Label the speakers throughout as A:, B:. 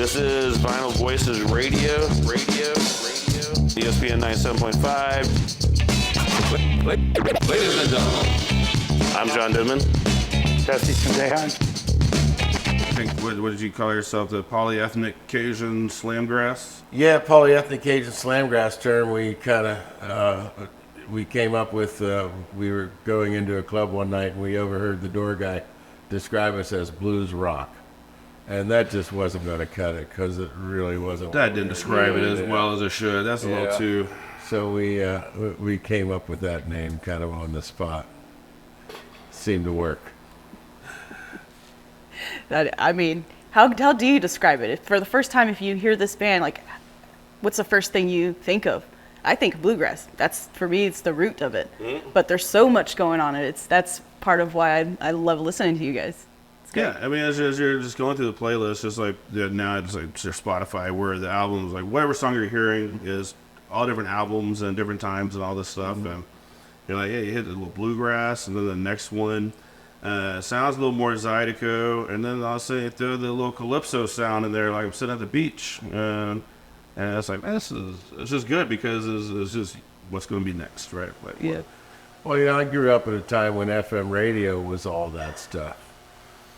A: This is Vinyl Voices Radio. ESPN 97.5.
B: Ladies and gentlemen,
A: I'm John Goodman.
C: Dusty Sandehan.
D: I think, what did you call yourself? The Polyethnic Cajun Slamgrass?
E: Yeah, Polyethnic Cajun Slamgrass term we kind of we came up with. We were going into a club one night and we overheard the door guy describe us as blues rock. And that just wasn't going to cut it because it really wasn't.
D: That didn't describe it as well as it should. That's a little too...
E: So we came up with that name kind of on the spot. Seemed to work.
F: I mean, how do you describe it? For the first time, if you hear this band, like, what's the first thing you think of? I think bluegrass. That's, for me, it's the root of it. But there's so much going on in it. That's part of why I love listening to you guys.
D: Yeah, I mean, as you're just going through the playlist, just like now it's like it's your Spotify, where the albums, like whatever song you're hearing is all different albums and different times and all this stuff. And you're like, yeah, you hit a little bluegrass, and then the next one sounds a little more Zydeco, and then all of a sudden you throw the little calypso sound in there, like I'm sitting at the beach. And it's like, man, it's just good because it's just what's going to be next, right? Like,
F: Yeah.
E: Well, you know, I grew up at a time when FM radio was all that stuff.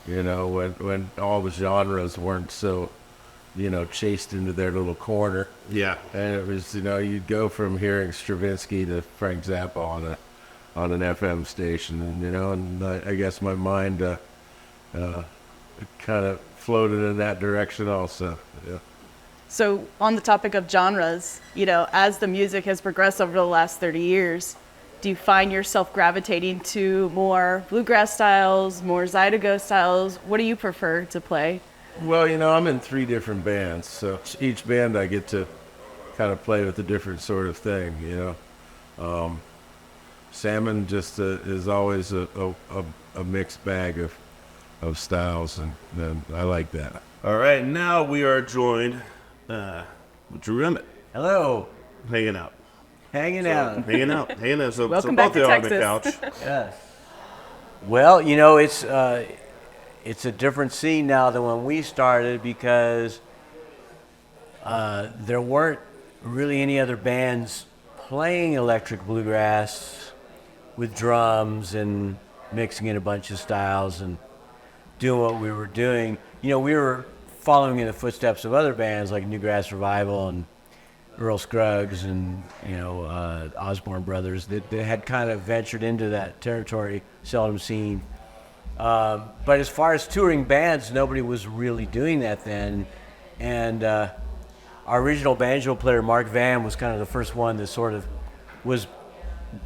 E: You know, when all the genres weren't so, you know, chased into their little corner.
D: Yeah.
E: And it was, you know, you'd go from hearing Stravinsky to Frank Zappa on an FM station, and you know, and I guess my mind kind of floated in that direction also. Yeah.
F: So on the topic of genres, you know, as the music has progressed over the last 30 years, do you find yourself gravitating to more bluegrass styles, more Zydeco styles? What do you prefer to play?
E: Well, you know, I'm in 3 different bands, so each band I get to kind of play with a different sort of thing, you know. Salmon just is always a mixed bag of styles, and I like that.
D: All right, now we are joined with Drew Emmitt.
C: Hello.
D: Hanging out.
C: Hanging out.
D: So
F: Welcome
D: both
F: back to
D: of you on the
F: Texas.
D: couch.
C: Yes. Well, you know, it's a different scene now than when we started because there weren't really any other bands playing electric bluegrass with drums and mixing in a bunch of styles and doing what we were doing. You know, we were following in the footsteps of other bands like Newgrass Revival and Earl Scruggs and, you know, Osborne Brothers that had kind of ventured into that territory, seldom seen. But as far as touring bands, nobody was really doing that then. And our original banjo player, Mark Van, was kind of the first one that sort of was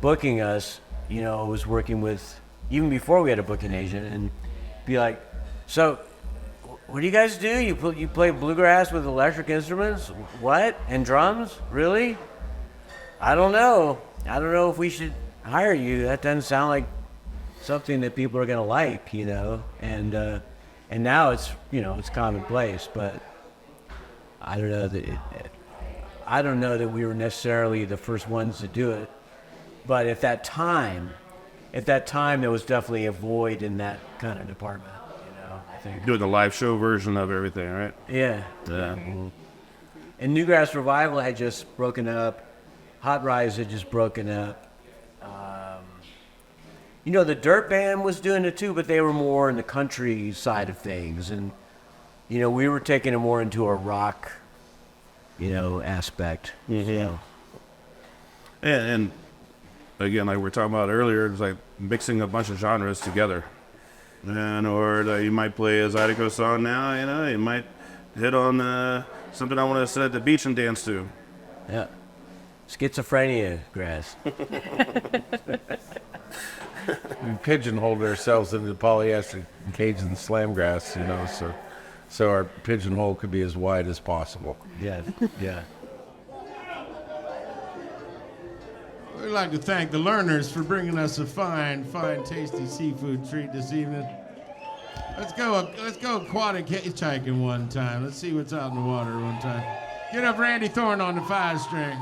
C: booking us, you know, was working with, even before we had a booking agent, and be like, so what do you guys do? You play bluegrass with electric instruments? What? And drums? Really? I don't know. I don't know if we should hire you. That doesn't sound like something that people are going to like, you know. And now it's, you know, it's commonplace. But I don't know that we were necessarily the first ones to do it. But at that time, there was definitely a void in that kind of department.
D: Doing the live show version of everything, right?
C: Yeah. Mm-hmm. And Newgrass Revival had just broken up. Hot Rise had just broken up. You know, the Dirt Band was doing it too, but they were more in the country side of things. And, you know, we were taking it more into a rock, you know, aspect.
D: Mm-hmm.
C: So.
D: And again, like we were talking about earlier, it's like mixing a bunch of genres together. Or you might play a Zydeco song now, you know, you might hit on something I want to sit at the beach and dance to.
C: Yeah. Schizophrenia grass.
E: We pigeonholed ourselves into Polyethnic Cajun Slamgrass, you know, so our pigeonhole could be as wide as possible.
C: Yeah, yeah.
G: We'd like to thank the learners for bringing us a fine, tasty seafood treat this evening. Let's go aquatic hitchhiking one time. Let's see what's out in the water one time. Get up Randy Thorne on the 5-string.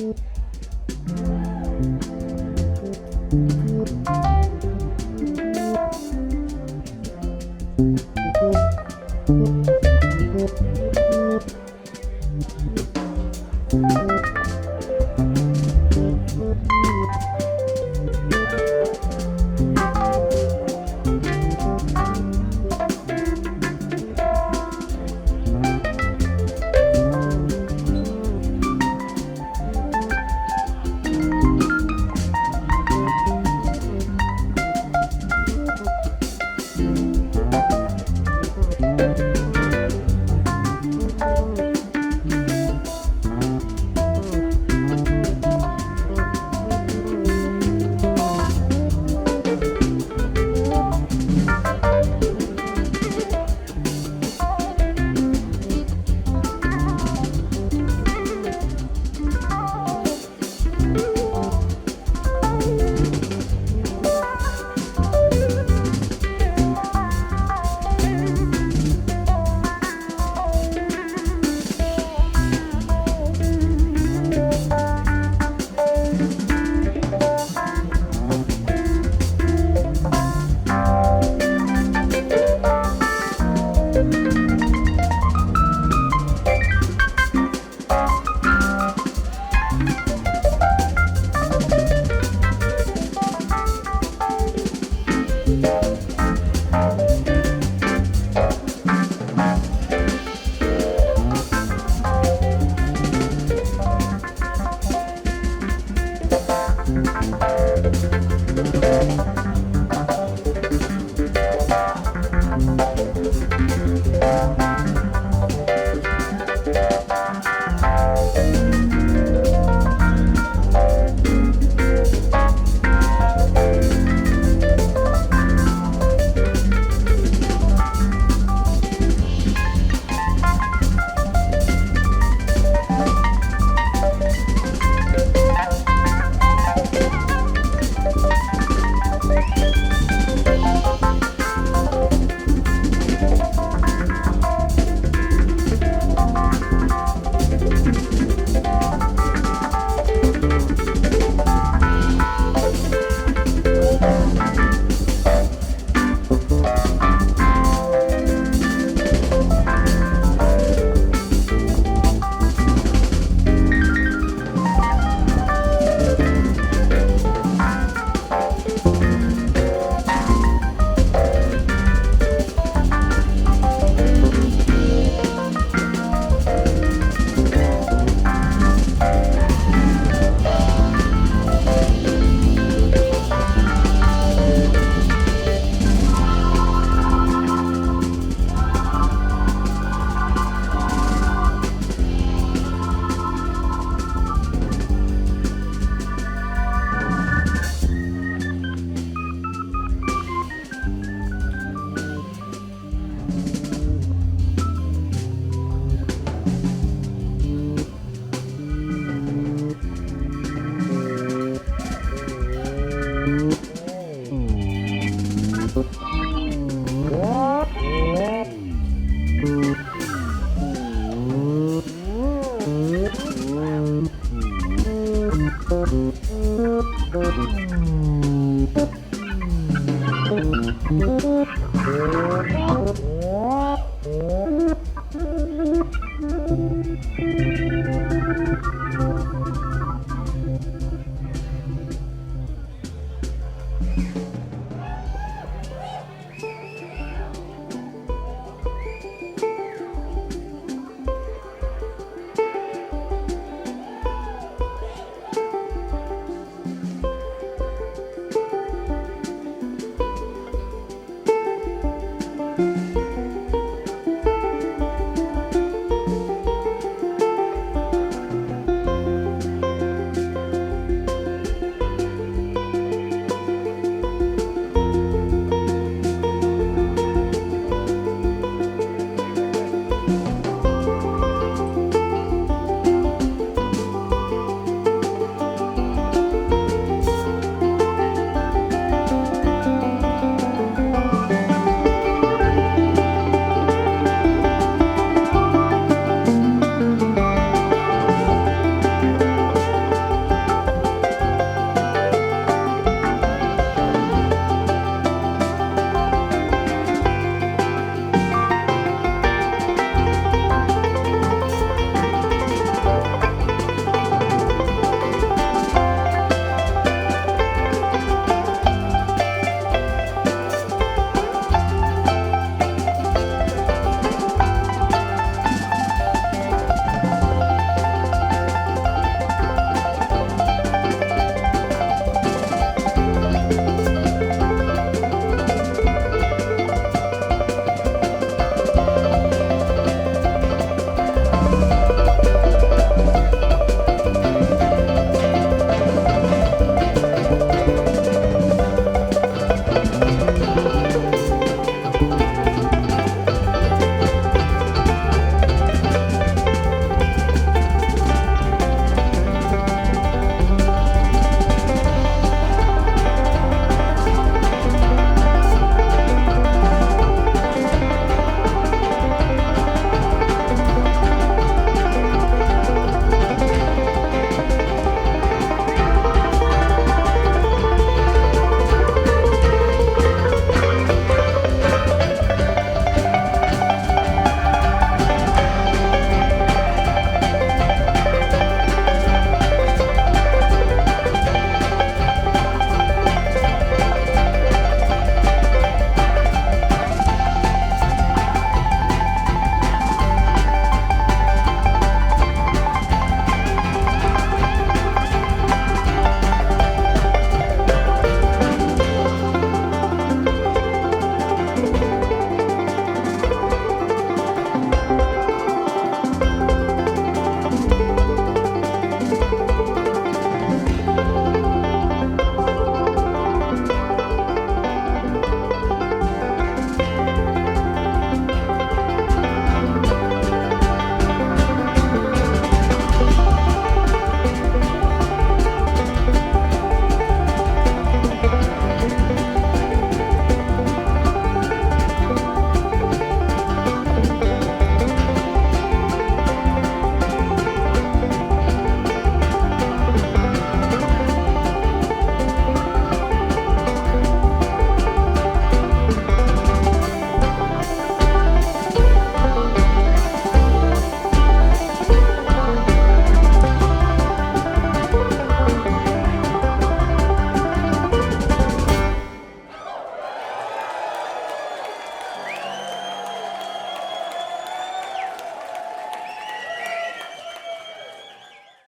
B: Thank you.